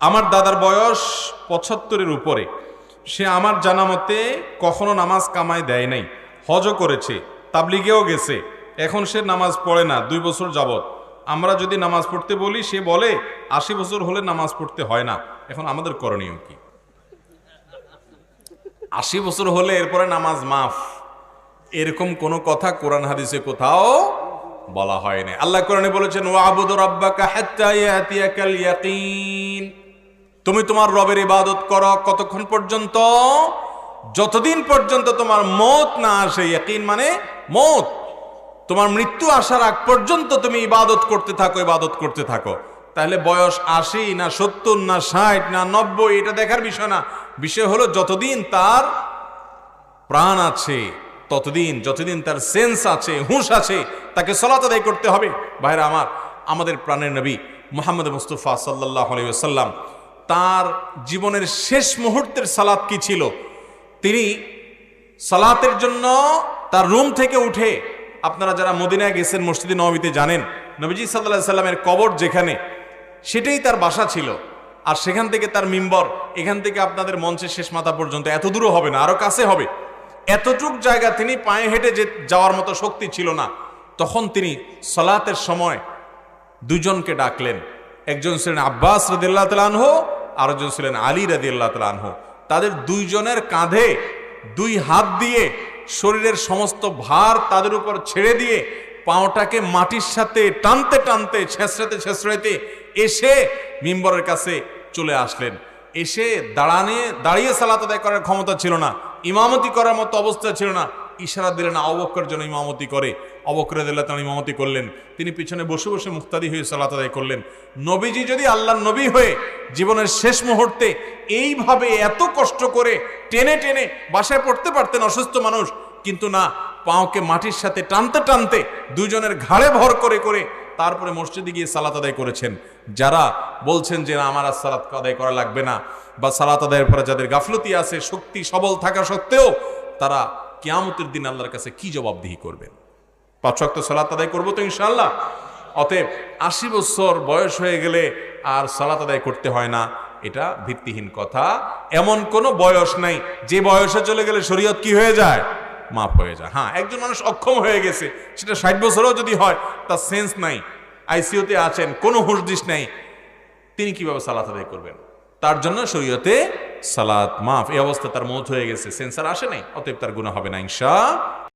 আমার দাদার বয়স ৭৫-এর উপরে। সে আমার জানা মতে কখনো নামাজ কামায় দেয় নাই, হজও করেছে, তাবলিগেও গেছে। এখন সে নামাজ পড়ে না ২ বছর যাবৎ। আমরা যদি নামাজ পড়তে বলি সে বলে ৮০ বছর হলে নামাজ পড়তে হয় না। এখন আমাদের করণীয় কি? ৮০ বছর হলে এরপরে নামাজ মাফ, এরকম কোন কথা কোরআন হাদিসে কোথাও বলা হয় না। আল্লাহ কোরআনে বলেছেন, ওয়াবুদু রাব্বাকা হাত্তা ইয়াতিয়াকাল ইয়াকিন, তুমি তোমার রবের ইবাদত করো কতক্ষণ পর্যন্ত? যতদিন পর্যন্ত তোমার মওত না আসে। ইয়াকিন মানে মওত, তোমার মৃত্যু আসার আগ পর্যন্ত তুমি ইবাদত করতে থাকো, ইবাদত করতে থাকো। তাহলে বয়স ৮০ না ৭০ না ৬০ না ৯০ এটা দেখার বিষয় না। বিষয় হলো যতদিন তার প্রাণ আছে ততদিন, যতদিন তার সেন্স আছে, হুঁশ আছে, তাকে সালাত আদায় করতে হবে। ভাইরা আমার, আমাদের প্রাণের নবী মুহাম্মদ মুস্তাফা সাল্লাল্লাহু আলাইহি ওয়াসাল্লাম তার জীবনের শেষ মুহূর্তের সালাত কি ছিল? তিনি সালাতের জন্য তার রুম থেকে উঠে, আপনারা যারা মদিনায় গেছেন মসজিদে নববীতে জানেন, নবীজি সাল্লাল্লাহু আলাইহি সাল্লামের কবর যেখানে, সেটাই তার বাসা ছিল। আর সেখান থেকে তার মিম্বর, এখান থেকে আপনাদের মঞ্চের শেষ মাথা পর্যন্ত, এত দূরও হবে না, আরো কাছে হবে। এতটুক জায়গা তিনি পায়ে হেঁটে যাওয়ার মতো শক্তি ছিল না। তখন তিনি সালাতের সময় দুজনকে ডাকলেন। একজন ছিলেন আব্বাস রাদিয়াল্লাহু তাআলা আনহু, আরেকজন ছিলেন আলী রাদিয়াল্লাহু তাআলা আনহু। তাদের দুইজনের কাঁধে 2 হাত দিয়ে শরীরের সমস্ত ভার তাদের উপর ছেড়ে দিয়ে পাওটাকে মাটির সাথে টানতে টানতে, ছেঁচড়াতে ছেঁচড়াইতে এসে মিম্বরের কাছে চলে আসলেন। এসে দাঁড়িয়ে সালাত আদায় করার ক্ষমতা ছিল না, ইমামতি করার মতো অবস্থা ছিল না। ইশারা দিলেন আবু বকর যেন ইমামতি করে। আবু বকর রাদিয়াল্লাহু তাআলা ইমামতি করলেন। তিনি পিছনে বসে বসে মুক্তাদি হয়ে সালাত আদায় করলেন। নবীজি যদি আল্লাহর নবী হয়ে জীবনের শেষ মুহূর্তে এইভাবে এত কষ্ট করে টেনে টেনে বাসায় পড়তে পারতেন, অসুস্থ মানুষ, কিন্তু না, পাওকে মাটির সাথে টানতে টানতে দুজনের ঘাড়ে ভর করে করে তারপরে মসজিদে গিয়ে সালাত আদায় করেছেন। যারা বলছেন যে আমার আর সালাত আদায় করা লাগবে না, বা সালাত আদায়ের পরে যাদের গাফলতি আছে, শক্তি সবল থাকা সত্ত্বেও, তারা কিয়ামতের দিন আল্লাহর কাছে কি জবাবদিহি করবেন? 5 ওয়াক্ত সালাত আদায় করবো তো ইনশাআল্লাহ। অতএব 80 বছর বয়স হয়ে গেলে আর সালাত আদায় করতে হয় না, এটা ভিত্তিহীন কথা। এমন কোনো বয়স নাই যে বয়সে চলে গেলে শরীয়ত কি হয়ে যায়? মাফ হয়ে যায়। হ্যাঁ, একজন মানুষ অক্ষম হয়ে গেছে, সেটা 60 বছরও যদি হয়, তার সেন্স নাই, আইসিইউতে আছেন, কোনো হুঁশ নাই, তিনি কিভাবে সালাত আদায় করবেন? তার জন্য শরীয়তে সালাত মাফ। এই অবস্থা তার মওত হয়ে গেছে, সেন্সার আসে নাই, অতএব তার গুনাহ হবে না ইনশাআল্লাহ।